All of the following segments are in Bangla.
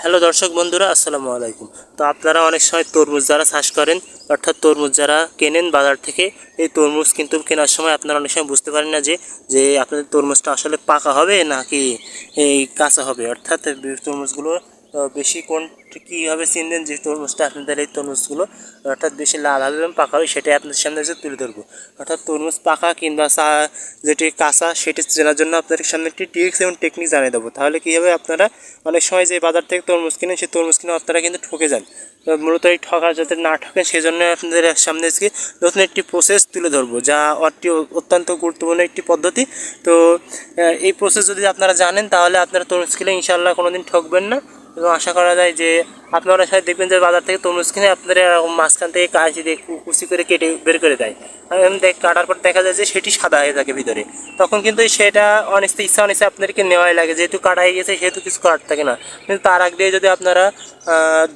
হ্যালো দর্শক বন্ধুরা, আসসালামু আলাইকুম। তো আপনারা অনেক সময় তরমুজ যারা চাষ করেন, অর্থাৎ তরমুজ যারা কেনেন বাজার থেকে, এই তরমুজ কিন্তু কেনার সময় আপনারা অনেক সময় বুঝতে পারেন না যে যে আপনাদের তরমুজটা আসলে পাকা হবে নাকি এই কাঁচা হবে। অর্থাৎ তরমুজগুলো বেশি কীভাবে চিনবেন যে তরমুজটা আপনাদের এই তরমুজগুলো অর্থাৎ বেশি লাল হবে এবং পাকা হবে, সেটাই আপনাদের সামনে যে তুলে ধরবো। অর্থাৎ তরমুজ পাকা কিংবা যেটি কাঁচা সেটি চেনার জন্য আপনাদের সামনে একটি ট্রিক্স এবং টেকনিক জানিয়ে দেবো। তাহলে কী হবে, আপনারা অনেক সময় যে বাজার থেকে তরমুজ কিনেন সেই তরমুজ কিনে আপনারা কিন্তু ঠকে যান। মূলত এই ঠকা যাতে না ঠকেন সেজন্য আপনাদের সামনে আজকে নতুন একটি প্রসেস তুলে ধরবো, যা অত্যন্ত গুরুত্বপূর্ণ একটি পদ্ধতি। তো এই প্রসেস যদি আপনারা জানেন তাহলে আপনারা তরমুজ কিনে ইনশাআল্লাহ কোনো দিন ঠকবেন না। এবং আশা করা যায় যে আপনারা সাথে দেখবেন যে বাজার থেকে তরমুজ কিনে আপনারা মাঝখান থেকে কাঁচি দিয়ে কুচি করে কেটে বের করে দেয়। কাটার পর দেখা যায় যে সেটি সাদা হয়ে থাকে ভিতরে। তখন কিন্তু সেটা ইচ্ছা অনিচ্ছা আপনাদেরকে নেওয়াই লাগে, যেহেতু কাটা হয়ে গেছে সেহেতু কিছু করার থাকে না। কিন্তু তার আগ দিয়ে যদি আপনারা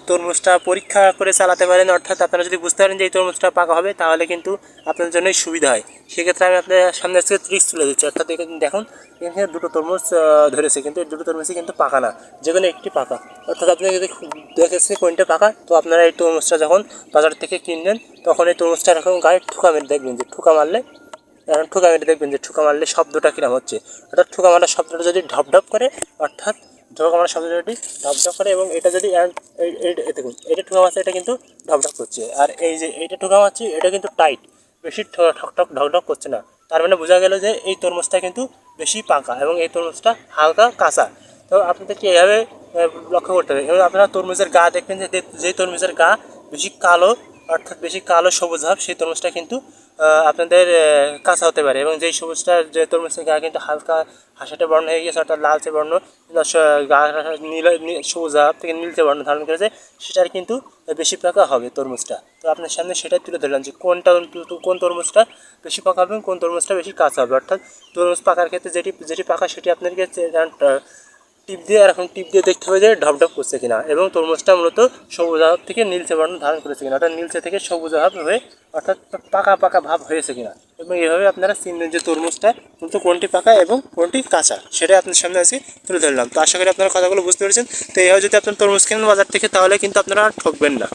তরমুজটা পরীক্ষা করে চালাতে পারেন, অর্থাৎ আপনারা যদি বুঝতে পারেন যে এই তরমুজটা পাকা হবে, তাহলে কিন্তু আপনাদের জন্যই সুবিধা হয়। সেক্ষেত্রে আমি আপনাদের সামনে আজকে ট্রিক্স তুলে দিচ্ছি। অর্থাৎ দেখুন, এখানে দুটো তরমুজ ধরেছে, কিন্তু এই দুটো তরমুজই কিন্তু পাকা না, যে কোনো একটি পাকা। অর্থাৎ আপনি যদি দেখেছে কোনটা পাকা, তো আপনারা এই তরমুজটা যখন বাজার থেকে কিনবেন তখন এই তরমুজটা এরকম গায়ে ঠুকা মেরে দেখবেন যে ঠুকা মারলে শব্দটা কিরম হচ্ছে। অর্থাৎ ঠুকা মারার শব্দটা যদি ঢপঢপ করে, অর্থাৎ ঠুকা মারার শব্দটা যদি ঢপঢপ করে, এবং এটা যদি দেখুন এটা ঠুকা মারছে, এটা কিন্তু ঢপঢপ করছে। আর এই যে এইটা ঠুকা মারছে, এটা কিন্তু টাইট, বেশি ঠকঠক ঢকঢক করছে না। তার মানে বোঝা গেল যে এই তরমুজটা কিন্তু বেশি পাকা এবং এই তরমুজটা হালকা কাঁচা। তো আপনাদেরকে এইভাবে লক্ষ্য করতে হবে। এবং আপনারা তরমুজের গা দেখবেন যে তরমুজের গা বেশি কালো, অর্থাৎ বেশি কালো সবুজ ভাব, সেই তরমুজটা কিন্তু আপনাদের কাঁচা হতে পারে। এবং যেই যে তরমুজের গা কিন্তু হালকা হাসাটে বর্ণ হয়ে গেছে, অর্থাৎ লালচে বর্ণ, গা সবুজ ভাব থেকে নীলচে বর্ণ ধারণ করেছে, সেটার কিন্তু বেশি পাকা হবে তরমুজটা। তো আপনার সামনে সেটাই তুলে ধরলাম যে কোন তরমুজটা বেশি পাকা হবে, কোন তরমুজটা বেশি কাঁচা হবে। অর্থাৎ তরমুজ পাকার ক্ষেত্রে যেটি পাকা সেটি আপনাদেরকে টিপ দিয়ে দেখতে হবে যে ঢপঢপ করছে কিনা, এবং তরমুজটা মূলত সবুজ ভাব থেকে নীলচে বর্ণ ধারণ করেছে কিনা, অর্থাৎ নীলচে থেকে সবুজ ভাব হয়ে অর্থাৎ পাকা পাকা ভাব হয়েছে কিনা। এবং এইভাবে আপনারা চিনবেন যে তরমুজটা মূলত কোনটি পাকা এবং কোনটি কাঁচা, সেটাই আপনার সামনে আজকে তুলে ধরলাম। তো আশা করি আপনারা কথাগুলো বুঝতে পেরেছেন। তো এইভাবে যদি আপনার তরমুজ কেনেন বাজার থেকে, তাহলে কিন্তু আপনারা ঠকবেন না।